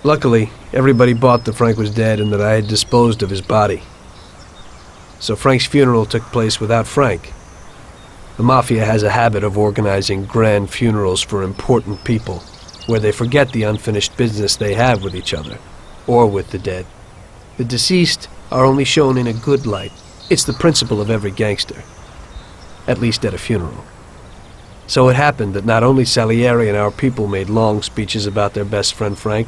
Luckily, everybody bought that Frank was dead and that I had disposed of his body. So Frank's funeral took place without Frank. The Mafia has a habit of organizing grand funerals for important people, where they forget the unfinished business they have with each other, or with the dead. The deceased are only shown in a good light. It's the principle of every gangster, at least at a funeral. So it happened that not only Salieri and our people made long speeches about their best friend Frank,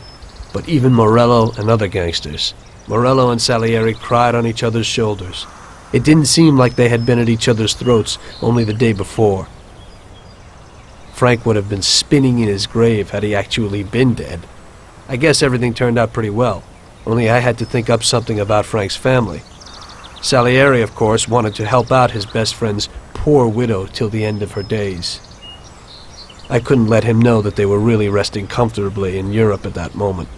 but even Morello and other gangsters. Morello and Salieri cried on each other's shoulders. It didn't seem like they had been at each other's throats only the day before. Frank would have been spinning in his grave had he actually been dead. I guess everything turned out pretty well, only I had to think up something about Frank's family. Salieri, of course, wanted to help out his best friend's poor widow till the end of her days. I couldn't let him know that they were really resting comfortably in Europe at that moment.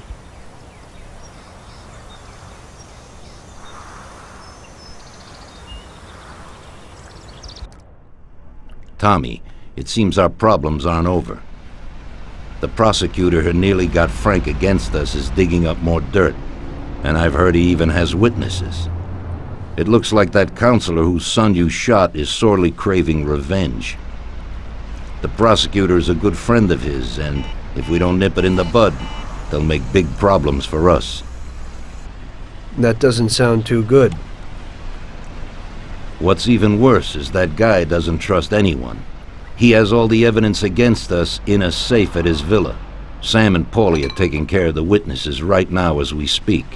Tommy, it seems our problems aren't over. The prosecutor who nearly got Frank against us is digging up more dirt, and I've heard he even has witnesses. It looks like that counselor whose son you shot is sorely craving revenge. The prosecutor is a good friend of his, and if we don't nip it in the bud, they'll make big problems for us. That doesn't sound too good. What's even worse is that guy doesn't trust anyone. He has all the evidence against us in a safe at his villa. Sam and Paulie are taking care of the witnesses right now as we speak.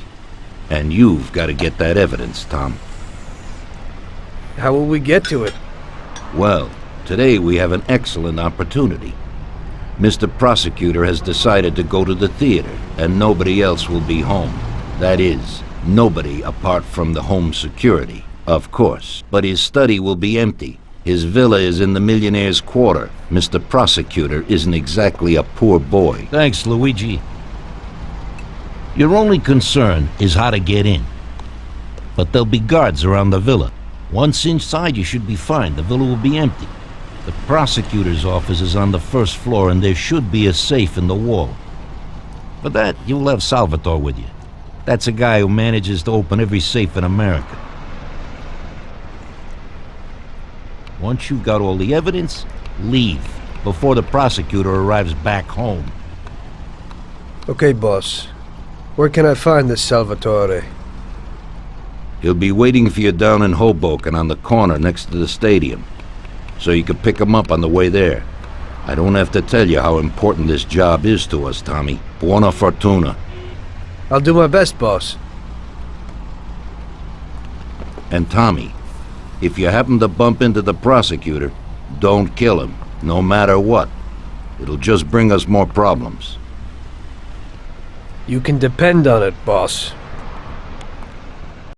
And you've got to get that evidence, Tom. How will we get to it? Well, today we have an excellent opportunity. Mr. Prosecutor has decided to go to the theater, and nobody else will be home. That is, nobody apart from the home security. Of course, but his study will be empty. His villa is in the Millionaire's Quarter. Mr. Prosecutor isn't exactly a poor boy. Thanks, Luigi. Your only concern is how to get in. But there'll be guards around the villa. Once inside, you should be fine. The villa will be empty. The prosecutor's office is on the first floor, and there should be a safe in the wall. For that, you'll have Salvatore with you. That's a guy who manages to open every safe in America. Once you've got all the evidence, leave before the prosecutor arrives back home. Okay, boss. Where can I find this Salvatore? He'll be waiting for you down in Hoboken on the corner next to the stadium, so you can pick him up on the way there. I don't have to tell you how important this job is to us, Tommy. Buona fortuna. I'll do my best, boss. And Tommy, if you happen to bump into the prosecutor, don't kill him, no matter what. It'll just bring us more problems. You can depend on it, boss.